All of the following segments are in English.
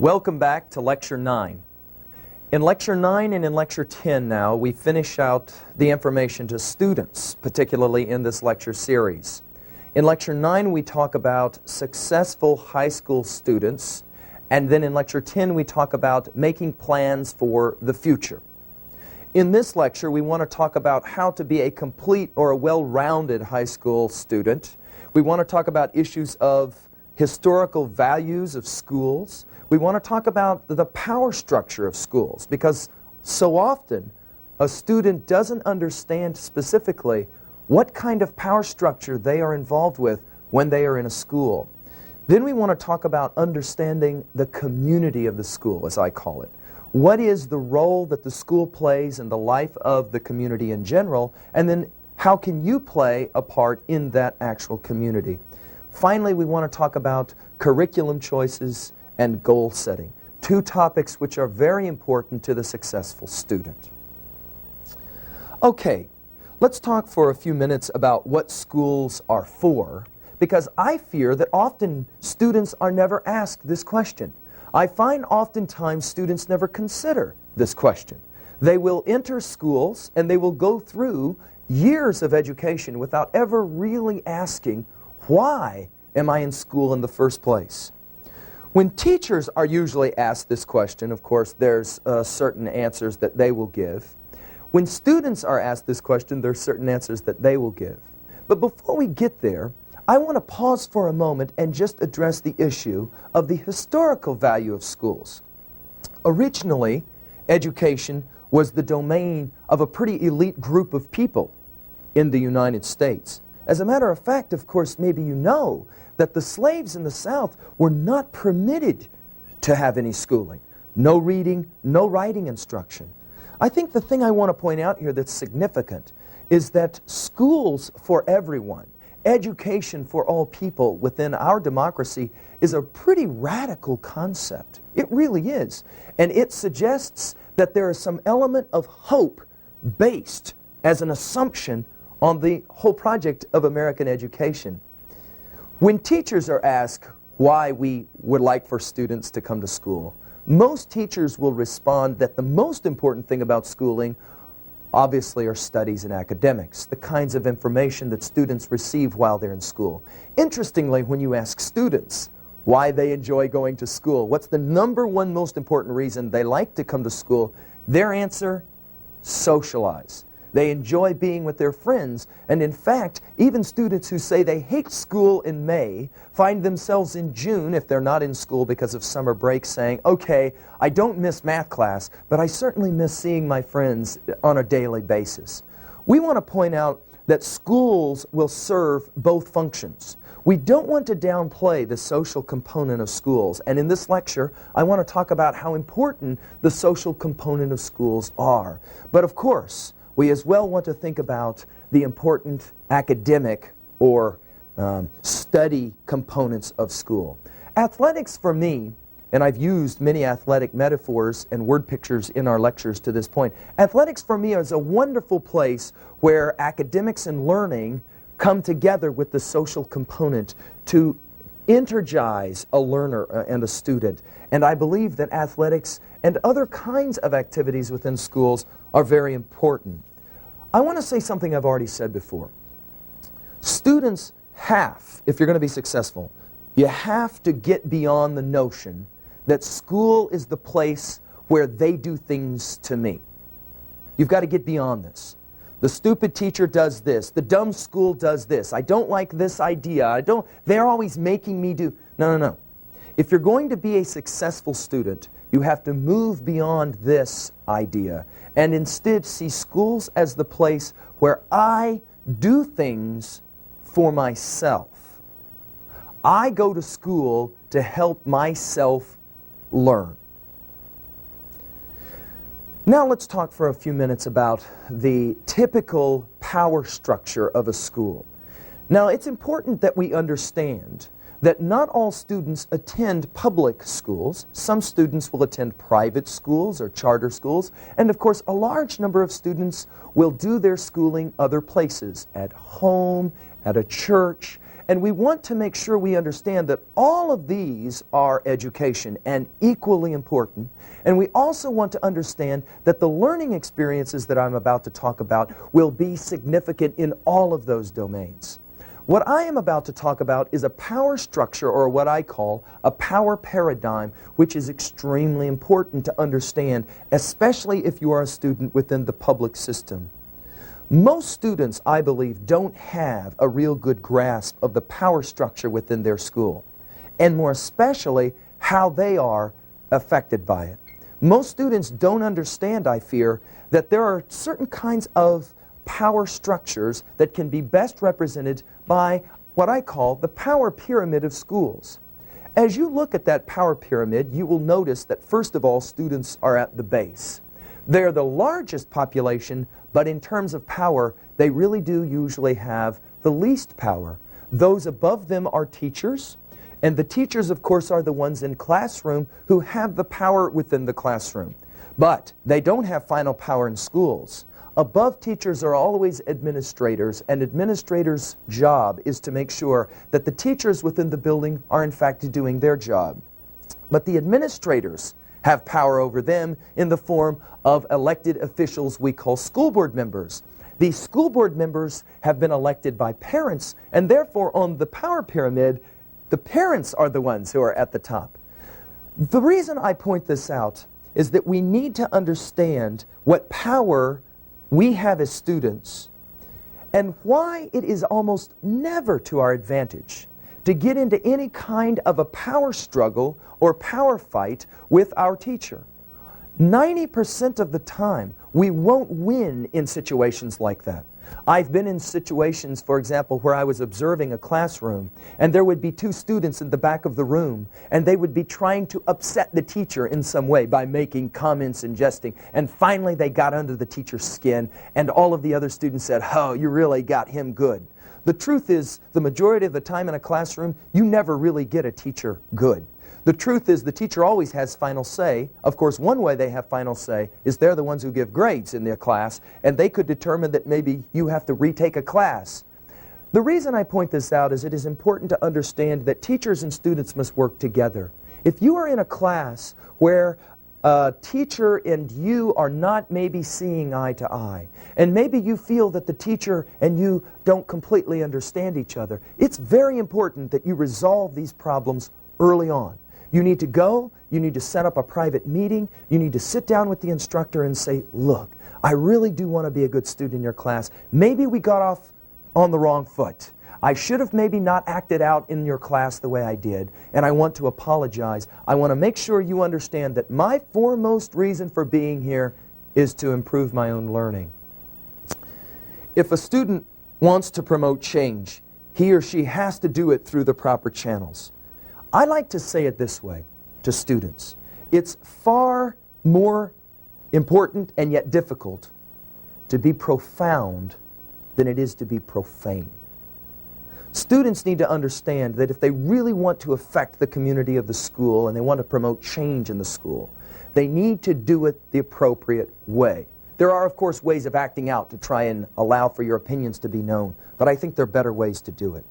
Welcome back to Lecture 9. In Lecture 9 and in Lecture 10 now, we finish out the information to students, particularly in this lecture series. In Lecture 9, we talk about successful high school students, and then in Lecture 10, we talk about making plans for the future. In this lecture, we want to talk about how to be a complete or a well-rounded high school student. We want to talk about issues of historical values of schools. We want to talk about the power structure of schools, because so often a student doesn't understand specifically what kind of power structure they are involved with when they are in a school. Then we want to talk about understanding the community of the school, as I call it. What is the role that the school plays in the life of the community in general, and then how can you play a part in that actual community? Finally, we want to talk about curriculum choices and goal setting, two topics which are very important to the successful student. Okay, let's talk for a few minutes about what schools are for, because I fear that often students are never asked this question. I find oftentimes students never consider this question. They will enter schools and they will go through years of education without ever really asking, why am I in school in the first place? When teachers are usually asked this question, of course, there's certain answers that they will give. When students are asked this question, there's certain answers that they will give. But before we get there, I want to pause for a moment and just address the issue of the historical value of schools. Originally, education was the domain of a pretty elite group of people in the United States. As a matter of fact, of course, maybe you know that the slaves in the South were not permitted to have any schooling. No reading, no writing instruction. I think the thing I want to point out here that's significant is that schools for everyone, education for all people within our democracy is a pretty radical concept. It really is. And it suggests that there is some element of hope based as an assumption on the whole project of American education. When teachers are asked why we would like for students to come to school, most teachers will respond that the most important thing about schooling obviously are studies and academics, the kinds of information that students receive while they're in school. Interestingly, when you ask students why they enjoy going to school, what's the number one most important reason they like to come to school, their answer, socialize. They enjoy being with their friends, and in fact, even students who say they hate school in May find themselves in June, if they're not in school because of summer break, saying, okay, I don't miss math class, but I certainly miss seeing my friends on a daily basis. We want to point out that schools will serve both functions. We don't want to downplay the social component of schools, and in this lecture, I want to talk about how important the social component of schools are. But of course, we as well want to think about the important academic or study components of school. Athletics for me, and I've used many athletic metaphors and word pictures in our lectures to this point, athletics for me is a wonderful place where academics and learning come together with the social component to energize a learner and a student. And I believe that athletics and other kinds of activities within schools are very important. I want to say something I've already said before. Students have, if you're going to be successful, you have to get beyond the notion that school is the place where they do things to me. You've got to get beyond this. The stupid teacher does this. The dumb school does this. I don't like this idea. They're always making me do. No. If you're going to be a successful student, you have to move beyond this idea and instead see schools as the place where I do things for myself. I go to school to help myself learn. Now let's talk for a few minutes about the typical power structure of a school. Now it's important that we understand that not all students attend public schools. Some students will attend private schools or charter schools, and of course a large number of students will do their schooling other places, at home, at a church, And we want to make sure we understand that all of these are education and equally important. And we also want to understand that the learning experiences that I'm about to talk about will be significant in all of those domains. What I am about to talk about is a power structure, or what I call a power paradigm, which is extremely important to understand, especially if you are a student within the public system. Most students, I believe, don't have a real good grasp of the power structure within their school, and more especially how they are affected by it. Most students don't understand, I fear, that there are certain kinds of power structures that can be best represented by what I call the power pyramid of schools. As you look at that power pyramid, you will notice that first of all, students are at the base. They're the largest population, but in terms of power, they really do usually have the least power. Those above them are teachers, and the teachers, of course, are the ones in classroom who have the power within the classroom. But they don't have final power in schools. Above teachers are always administrators, and administrators' job is to make sure that the teachers within the building are in fact doing their job. But the administrators have power over them in the form of elected officials we call school board members. These school board members have been elected by parents, and therefore on the power pyramid, the parents are the ones who are at the top. The reason I point this out is that we need to understand what power we have as students, and why it is almost never to our advantage to get into any kind of a power struggle or power fight with our teacher. 90% of the time, we won't win in situations like that. I've been in situations, for example, where I was observing a classroom, and there would be two students in the back of the room, and they would be trying to upset the teacher in some way by making comments and jesting, and finally they got under the teacher's skin, and all of the other students said, "Oh, you really got him good." The truth is, the majority of the time in a classroom, you never really get a teacher good. The truth is, the teacher always has final say. Of course, one way they have final say is they're the ones who give grades in their class, and they could determine that maybe you have to retake a class. The reason I point this out is it is important to understand that teachers and students must work together. If you are in a class where a teacher and you are not maybe seeing eye to eye, and maybe you feel that the teacher and you don't completely understand each other, it's very important that you resolve these problems early on. You need to go, you need to set up a private meeting, you need to sit down with the instructor and say, "Look, I really do want to be a good student in your class. Maybe we got off on the wrong foot. I should have maybe not acted out in your class the way I did, and I want to apologize. I want to make sure you understand that my foremost reason for being here is to improve my own learning." If a student wants to promote change, he or she has to do it through the proper channels. I like to say it this way to students. It's far more important and yet difficult to be profound than it is to be profane. Students need to understand that if they really want to affect the community of the school and they want to promote change in the school, they need to do it the appropriate way. There are, of course, ways of acting out to try and allow for your opinions to be known, but I think there are better ways to do it.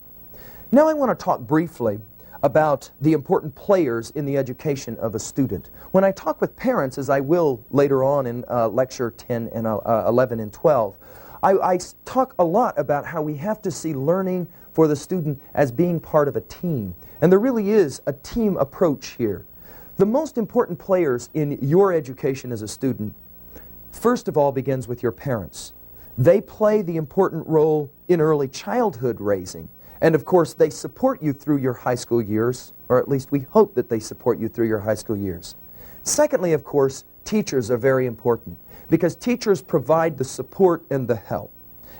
Now I want to talk briefly about the important players in the education of a student. When I talk with parents, as I will later on in lecture 10 and 11 and 12, I talk a lot about how we have to see learning for the student as being part of a team. And there really is a team approach here. The most important players in your education as a student, first of all, begins with your parents. They play the important role in early childhood raising. And of course, they support you through your high school years, or at least we hope that they support you through your high school years. Secondly, of course, teachers are very important because teachers provide the support and the help.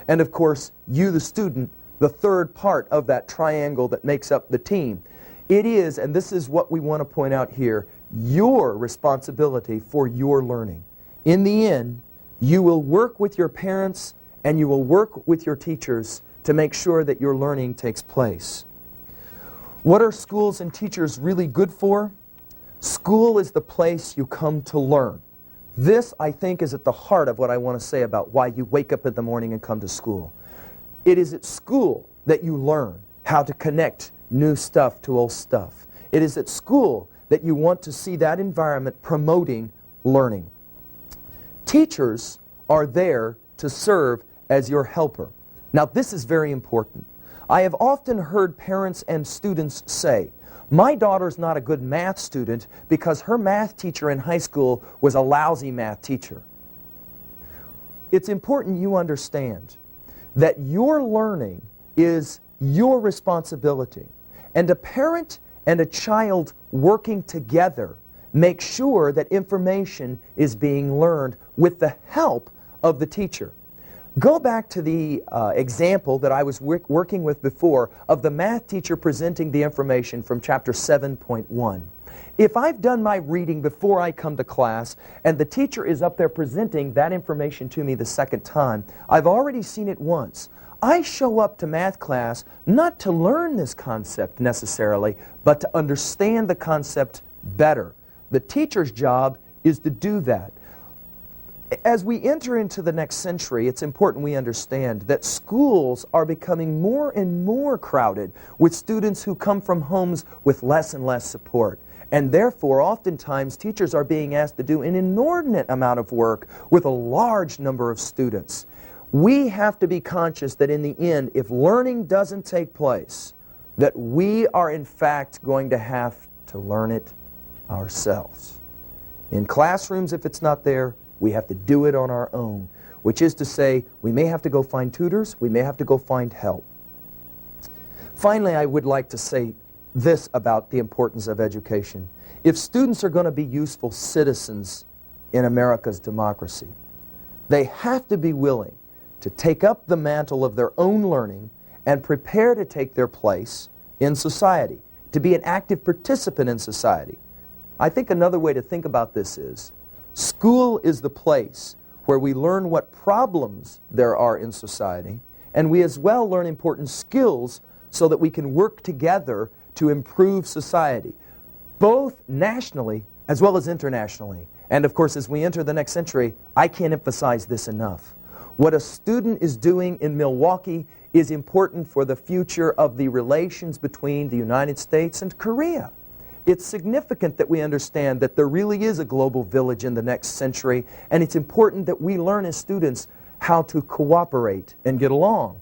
And of course, you, the student, the third part of that triangle that makes up the team. It is, and this is what we want to point out here, your responsibility for your learning. In the end, you will work with your parents and you will work with your teachers to make sure that your learning takes place. What are schools and teachers really good for? School is the place you come to learn. This, I think, is at the heart of what I want to say about why you wake up in the morning and come to school. It is at school that you learn how to connect new stuff to old stuff. It is at school that you want to see that environment promoting learning. Teachers are there to serve as your helper. Now, this is very important. I have often heard parents and students say, my daughter's not a good math student because her math teacher in high school was a lousy math teacher. It's important you understand that your learning is your responsibility. And a parent and a child working together make sure that information is being learned with the help of the teacher. Go back to the example that I was working with before of the math teacher presenting the information from chapter 7.1. If I've done my reading before I come to class and the teacher is up there presenting that information to me the second time, I've already seen it once. I show up to math class not to learn this concept necessarily, but to understand the concept better. The teacher's job is to do that. As we enter into the next century, it's important we understand that schools are becoming more and more crowded with students who come from homes with less and less support. And therefore, oftentimes, teachers are being asked to do an inordinate amount of work with a large number of students. We have to be conscious that in the end, if learning doesn't take place, that we are in fact going to have to learn it ourselves. In classrooms, if it's not there, we have to do it on our own, which is to say, we may have to go find tutors, we may have to go find help. Finally, I would like to say this about the importance of education. If students are going to be useful citizens in America's democracy, they have to be willing to take up the mantle of their own learning and prepare to take their place in society, to be an active participant in society. I think another way to think about this is, school is the place where we learn what problems there are in society, and we as well learn important skills so that we can work together to improve society, both nationally as well as internationally. And of course, as we enter the next century, I can't emphasize this enough. What a student is doing in Milwaukee is important for the future of the relations between the United States and Korea. It's significant that we understand that there really is a global village in the next century, and it's important that we learn as students how to cooperate and get along.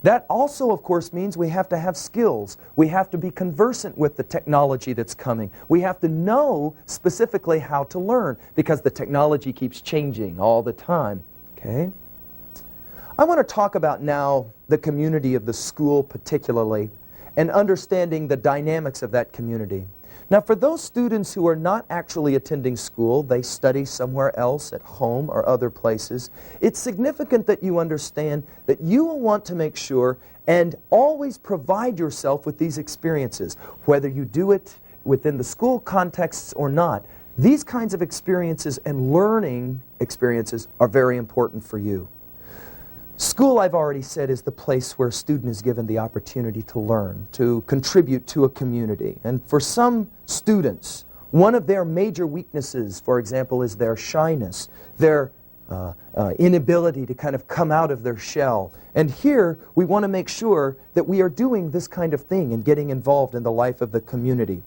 That also, of course, means we have to have skills. We have to be conversant with the technology that's coming. We have to know specifically how to learn because the technology keeps changing all the time. Okay? I want to talk about now the community of the school particularly and understanding the dynamics of that community. Now, for those students who are not actually attending school, they study somewhere else at home or other places, it's significant that you understand that you will want to make sure and always provide yourself with these experiences, whether you do it within the school contexts or not. These kinds of experiences and learning experiences are very important for you. School, I've already said, is the place where a student is given the opportunity to learn, to contribute to a community. And for some students, one of their major weaknesses, for example, is their shyness, their inability to kind of come out of their shell. And here, we want to make sure that we are doing this kind of thing and getting involved in the life of the community.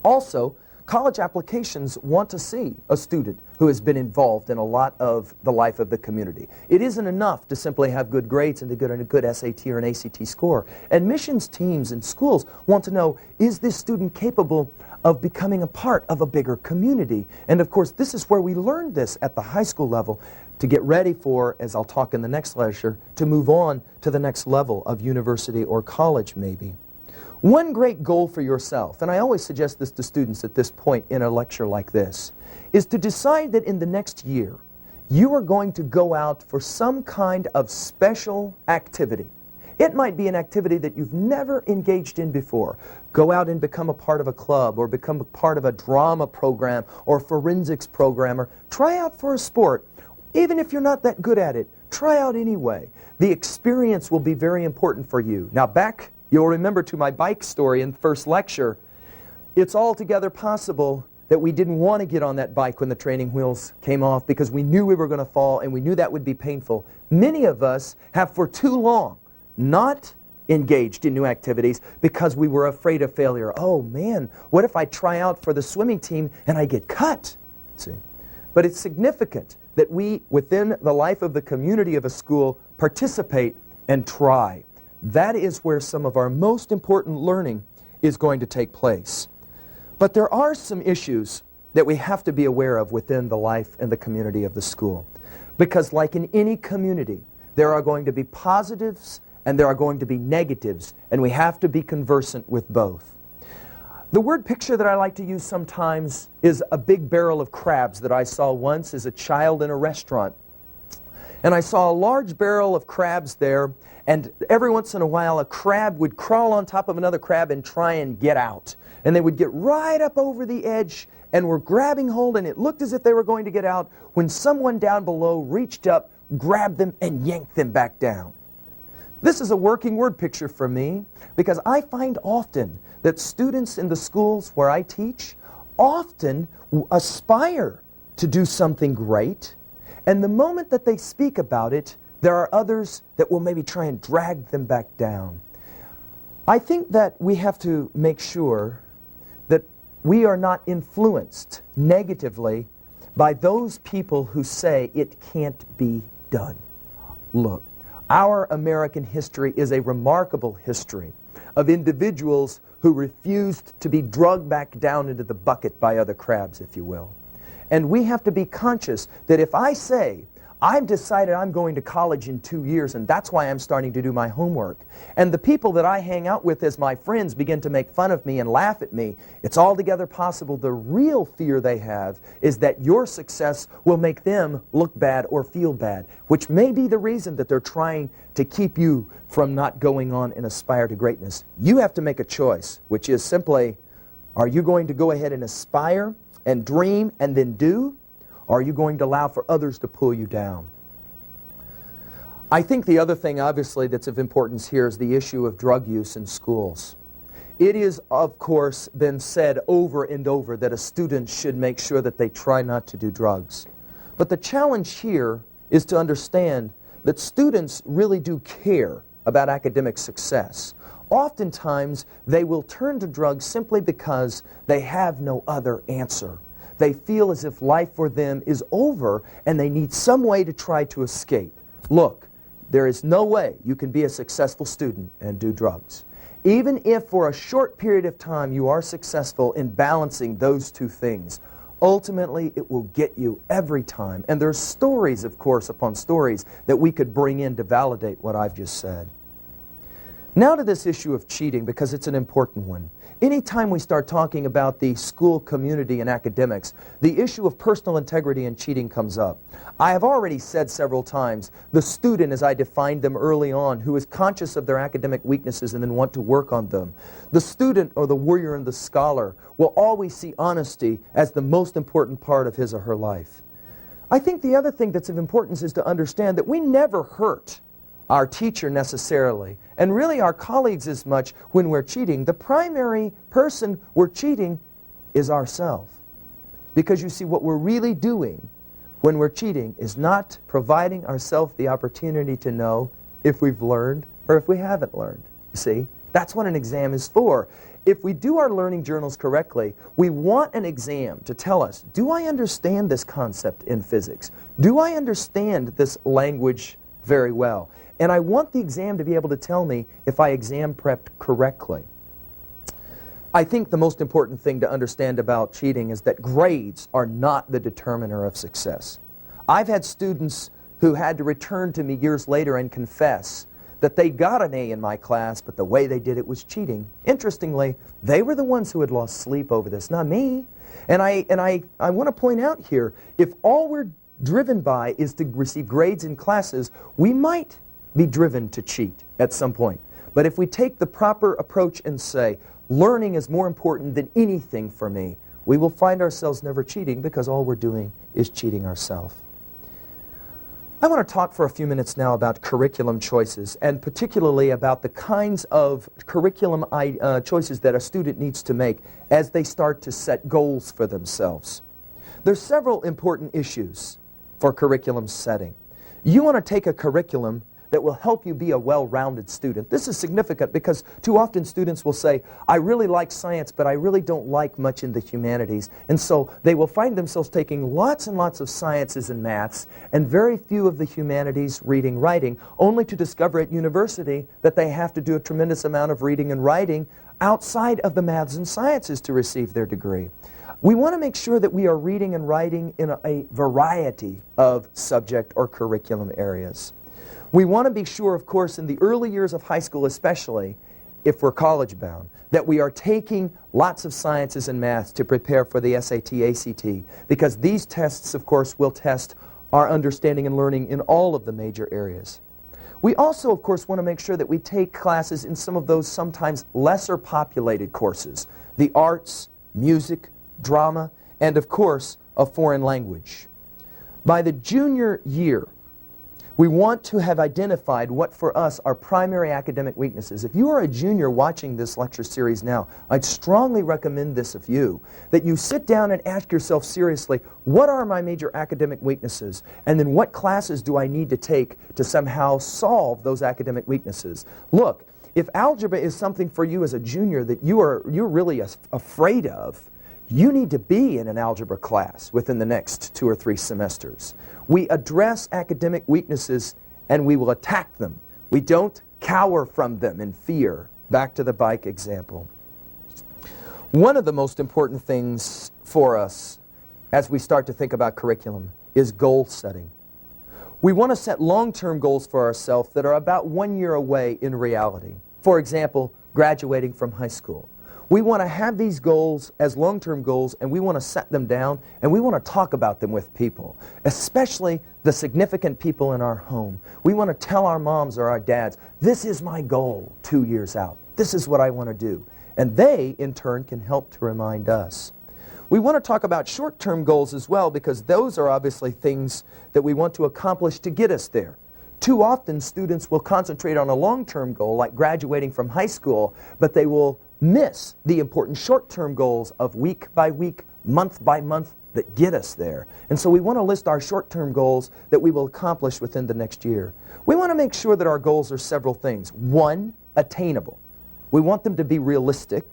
Also, college applications want to see a student who has been involved in a lot of the life of the community. It isn't enough to simply have good grades and to get a good SAT or an ACT score. Admissions teams in schools want to know, is this student capable of becoming a part of a bigger community? And of course, this is where we learn this at the high school level to get ready for, as I'll talk in the next lecture, to move on to the next level of university or college maybe. One great goal for yourself, and I always suggest this to students at this point in a lecture like this, is to decide that in the next year, you are going to go out for some kind of special activity. It might be an activity that you've never engaged in before. Go out and become a part of a club, or become a part of a drama program, or forensics program, or try out for a sport. Even if you're not that good at it, try out anyway. The experience will be very important for you. Now back, you'll remember to my bike story in the first lecture, it's altogether possible that we didn't want to get on that bike when the training wheels came off because we knew we were going to fall and we knew that would be painful. Many of us have for too long not engaged in new activities because we were afraid of failure. Oh man, what if I try out for the swimming team and I get cut? See? But it's significant that we, within the life of the community of a school, participate and try. That is where some of our most important learning is going to take place. But there are some issues that we have to be aware of within the life and the community of the school. Because like in any community, there are going to be positives and there are going to be negatives, and we have to be conversant with both. The word picture that I like to use sometimes is a big barrel of crabs that I saw once as a child in a restaurant. And I saw a large barrel of crabs there, and every once in a while a crab would crawl on top of another crab and try and get out. And they would get right up over the edge and were grabbing hold, and it looked as if they were going to get out when someone down below reached up, grabbed them, and yanked them back down. This is a working word picture for me because I find often that students in the schools where I teach often aspire to do something great, and the moment that they speak about it, there are others that will maybe try and drag them back down. I think that we have to make sure that we are not influenced negatively by those people who say it can't be done. Look, our American history is a remarkable history of individuals who refused to be drugged back down into the bucket by other crabs, if you will. And we have to be conscious that if I say, I've decided I'm going to college in 2 years and that's why I'm starting to do my homework, and the people that I hang out with as my friends begin to make fun of me and laugh at me, it's altogether possible the real fear they have is that your success will make them look bad or feel bad, which may be the reason that they're trying to keep you from not going on and aspire to greatness. You have to make a choice, which is simply, are you going to go ahead and aspire and dream and then do? Or are you going to allow for others to pull you down? I think the other thing, obviously, that's of importance here is the issue of drug use in schools. It is, of course, been said over and over that a student should make sure that they try not to do drugs. But the challenge here is to understand that students really do care about academic success. Oftentimes, they will turn to drugs simply because they have no other answer. They feel as if life for them is over and they need some way to try to escape. Look, there is no way you can be a successful student and do drugs. Even if for a short period of time you are successful in balancing those two things, ultimately it will get you every time. And there's stories, of course, upon stories that we could bring in to validate what I've just said. Now to this issue of cheating, because it's an important one. Anytime we start talking about the school community and academics, the issue of personal integrity and cheating comes up. I have already said several times, the student, as I defined them early on, who is conscious of their academic weaknesses and then want to work on them. The student, or the warrior and the scholar, will always see honesty as the most important part of his or her life. I think the other thing that's of importance is to understand that we never hurt our teacher necessarily, and really our colleagues as much when we're cheating. The primary person we're cheating is ourselves. Because you see, what we're really doing when we're cheating is not providing ourselves the opportunity to know if we've learned or if we haven't learned. You see, that's what an exam is for. If we do our learning journals correctly, we want an exam to tell us, do I understand this concept in physics? Do I understand this language very well? And I want the exam to be able to tell me if I exam prepped correctly. I think the most important thing to understand about cheating is that grades are not the determiner of success. I've had students who had to return to me years later and confess that they got an A in my class, but the way they did it was cheating. Interestingly, they were the ones who had lost sleep over this, not me. And I want to point out here, if all we're driven by is to receive grades in classes, we might be driven to cheat at some point. But if we take the proper approach and say, learning is more important than anything for me, we will find ourselves never cheating because all we're doing is cheating ourselves. I want to talk for a few minutes now about curriculum choices, and particularly about the kinds of curriculum choices that a student needs to make as they start to set goals for themselves. There's several important issues for curriculum setting. You want to take a curriculum that will help you be a well-rounded student. This is significant because too often students will say, I really like science, but I really don't like much in the humanities. And so they will find themselves taking lots and lots of sciences and maths and very few of the humanities, reading, writing, only to discover at university that they have to do a tremendous amount of reading and writing outside of the maths and sciences to receive their degree. We want to make sure that we are reading and writing in a variety of subject or curriculum areas. We want to be sure, of course, in the early years of high school especially, if we're college bound, that we are taking lots of sciences and maths to prepare for the SAT, ACT, because these tests, of course, will test our understanding and learning in all of the major areas. We also, of course, want to make sure that we take classes in some of those sometimes lesser populated courses, the arts, music, drama, and of course, a foreign language. By the junior year, we want to have identified what for us are primary academic weaknesses. If you are a junior watching this lecture series now, I'd strongly recommend this of you, that you sit down and ask yourself seriously, what are my major academic weaknesses? And then what classes do I need to take to somehow solve those academic weaknesses? Look, if algebra is something for you as a junior that you're really afraid of, you need to be in an algebra class within the next 2 or 3 semesters. We address academic weaknesses and we will attack them. We don't cower from them in fear. Back to the bike example. One of the most important things for us as we start to think about curriculum is goal setting. We want to set long-term goals for ourselves that are about 1 year away in reality. For example, graduating from high school. We want to have these goals as long-term goals, and we want to set them down, and we want to talk about them with people, especially the significant people in our home. We want to tell our moms or our dads, this is my goal 2 years out. This is what I want to do. And they, in turn, can help to remind us. We want to talk about short-term goals as well, because those are obviously things that we want to accomplish to get us there. Too often, students will concentrate on a long-term goal, like graduating from high school, but they will miss the important short-term goals of week by week, month by month that get us there. And so we want to list our short-term goals that we will accomplish within the next year. We want to make sure that our goals are several things. 1, attainable. We want them to be realistic,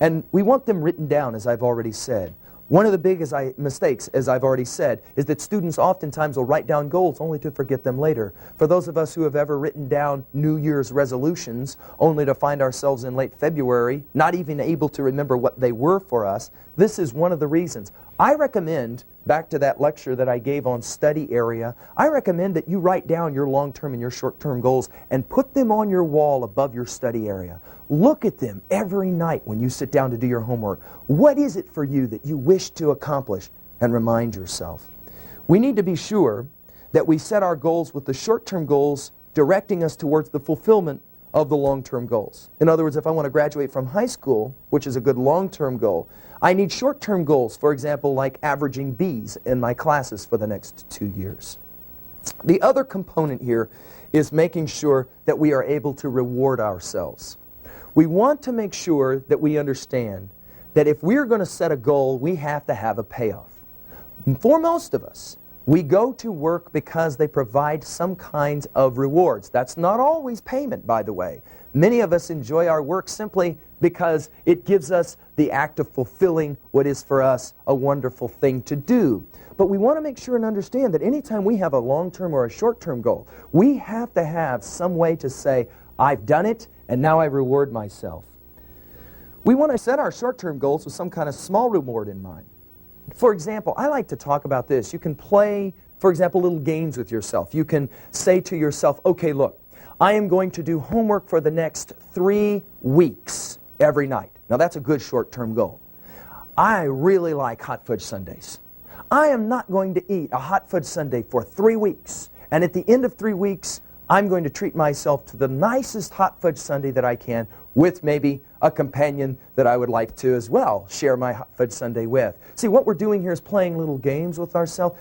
and we want them written down, as I've already said. One of the biggest mistakes, as I've already said, is that students oftentimes will write down goals only to forget them later. For those of us who have ever written down New Year's resolutions only to find ourselves in late February, not even able to remember what they were for us, this is one of the reasons. I recommend, back to that lecture that I gave on study area, I recommend that you write down your long-term and your short-term goals and put them on your wall above your study area. Look at them every night when you sit down to do your homework. What is it for you that you wish to accomplish? And remind yourself. We need to be sure that we set our goals with the short-term goals directing us towards the fulfillment of the long-term goals. In other words, if I want to graduate from high school, which is a good long-term goal, I need short-term goals, for example, like averaging B's in my classes for the next 2 years. The other component here is making sure that we are able to reward ourselves. We want to make sure that we understand that if we're going to set a goal, we have to have a payoff. For most of us, we go to work because they provide some kinds of rewards. That's not always payment, by the way. Many of us enjoy our work simply because it gives us the act of fulfilling what is for us a wonderful thing to do. But we want to make sure and understand that anytime we have a long-term or a short-term goal, we have to have some way to say, I've done it, and now I reward myself. We want to set our short-term goals with some kind of small reward in mind. For example, I like to talk about this. You can play, for example, little games with yourself. You can say to yourself, okay, look, I am going to do homework for the next 3 weeks every night. Now that's a good short-term goal. I really like hot fudge sundaes. I am not going to eat a hot fudge sundae for 3 weeks. And at the end of 3 weeks, I'm going to treat myself to the nicest hot fudge sundae that I can with maybe a companion that I would like to as well share my hot fudge sundae with. See, what we're doing here is playing little games with ourselves.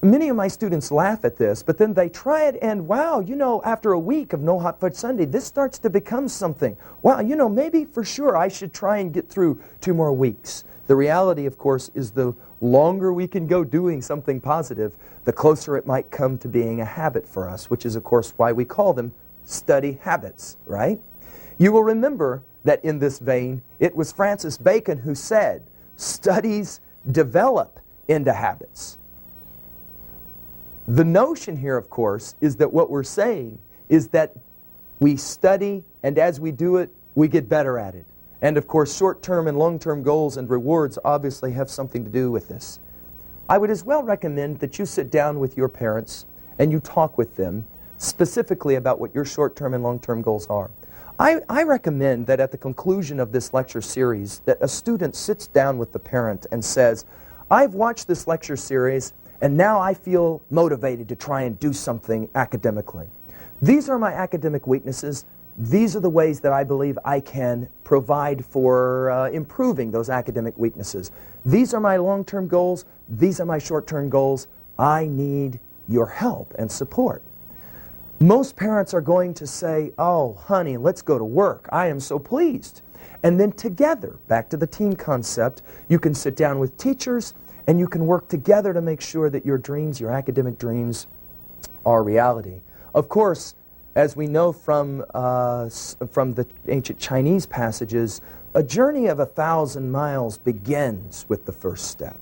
Many of my students laugh at this, but then they try it and wow, you know, after a week of no hot fudge sundae, this starts to become something. Wow, you know, maybe for sure I should try and get through 2 more weeks. The reality, of course, is the longer we can go doing something positive, the closer it might come to being a habit for us, which is, of course, why we call them study habits, right? You will remember that in this vein, it was Francis Bacon who said, studies develop into habits. The notion here, of course, is that what we're saying is that we study, and as we do it, we get better at it. And of course, short-term and long-term goals and rewards obviously have something to do with this. I would as well recommend that you sit down with your parents and you talk with them specifically about what your short-term and long-term goals are. I recommend that at the conclusion of this lecture series that a student sits down with the parent and says, I've watched this lecture series and now I feel motivated to try and do something academically. These are my academic weaknesses. These are the ways that I believe I can provide for improving those academic weaknesses. These are my long-term goals. These are my short-term goals. I need your help and support. Most parents are going to say, oh, honey, let's go to work. I am so pleased. And then together, back to the team concept, you can sit down with teachers and you can work together to make sure that your dreams, your academic dreams, are reality. Of course, as we know from the ancient Chinese passages, a journey of 1,000 miles begins with the first step.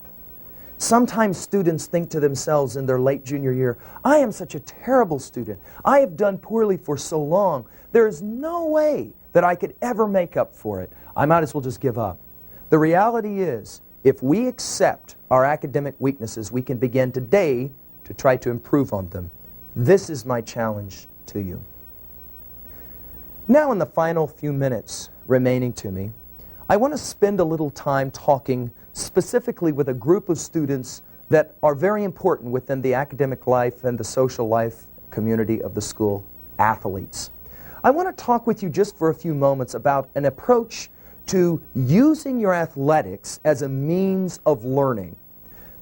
Sometimes students think to themselves in their late junior year, I am such a terrible student. I have done poorly for so long. There is no way that I could ever make up for it. I might as well just give up. The reality is, if we accept our academic weaknesses, we can begin today to try to improve on them. This is my challenge to you. Now, in the final few minutes remaining to me, I want to spend a little time talking specifically with a group of students that are very important within the academic life and the social life community of the school, athletes. I want to talk with you just for a few moments about an approach to using your athletics as a means of learning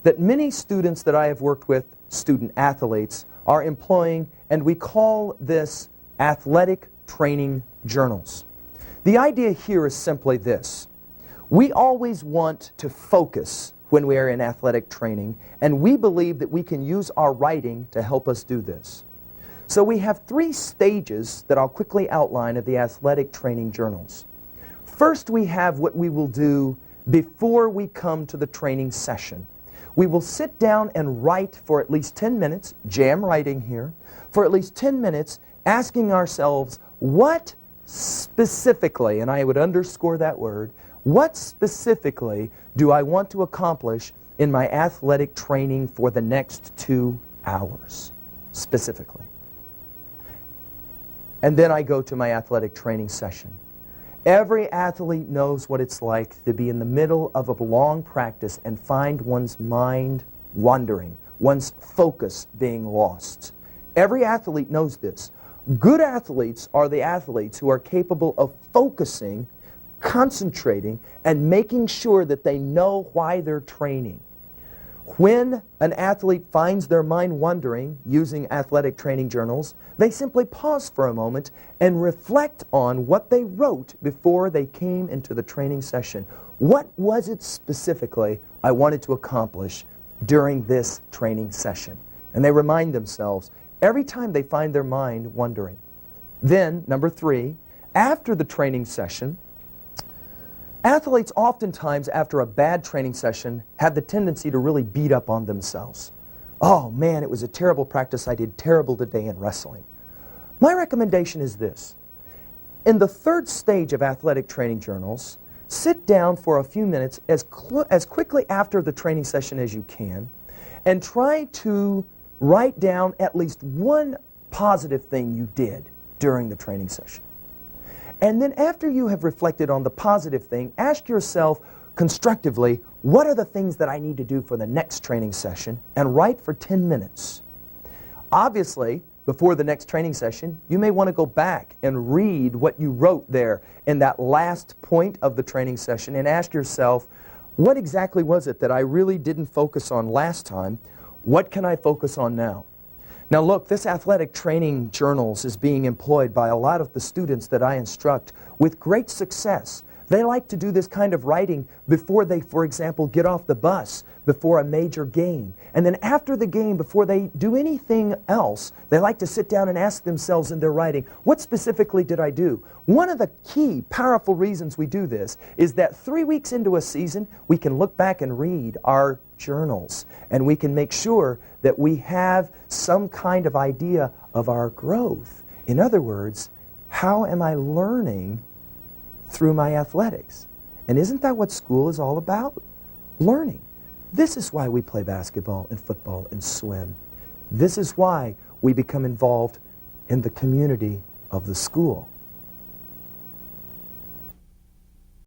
that many students that I have worked with, student athletes, are employing, and we call this athletic training journals. The idea here is simply this. We always want to focus when we are in athletic training, and we believe that we can use our writing to help us do this. So we have 3 stages that I'll quickly outline of the athletic training journals. First, we have what we will do before we come to the training session. We will sit down and write for at least 10 minutes, jam writing here, for at least 10 minutes, asking ourselves, what specifically, and I would underscore that word, what specifically do I want to accomplish in my athletic training for the next 2 hours, specifically? And then I go to my athletic training session. Every athlete knows what it's like to be in the middle of a long practice and find one's mind wandering, one's focus being lost. Every athlete knows this. Good athletes are the athletes who are capable of focusing, concentrating, and making sure that they know why they're training. When an athlete finds their mind wandering using athletic training journals, they simply pause for a moment and reflect on what they wrote before they came into the training session. What was it specifically I wanted to accomplish during this training session? And they remind themselves every time they find their mind wandering. Then, number 3, after the training session, athletes oftentimes, after a bad training session, have the tendency to really beat up on themselves. Oh man, it was a terrible practice. I did terrible today in wrestling. My recommendation is this. In the 3rd stage of athletic training journals, sit down for a few minutes as quickly after the training session as you can and try to write down at least one positive thing you did during the training session. And then after you have reflected on the positive thing, ask yourself constructively, what are the things that I need to do for the next training session? And write for 10 minutes. Obviously, before the next training session, you may want to go back and read what you wrote there in that last point of the training session and ask yourself, what exactly was it that I really didn't focus on last time? What can I focus on now? Now look, this athletic training journals is being employed by a lot of the students that I instruct with great success. They like to do this kind of writing before they, for example, get off the bus before a major game. And then after the game, before they do anything else, they like to sit down and ask themselves in their writing, what specifically did I do? One of the key, powerful reasons we do this is that 3 weeks into a season, we can look back and read our journals, and we can make sure that we have some kind of idea of our growth. In other words, how am I learning through my athletics? And isn't that what school is all about? Learning. This is why we play basketball and football and swim. This is why we become involved in the community of the school.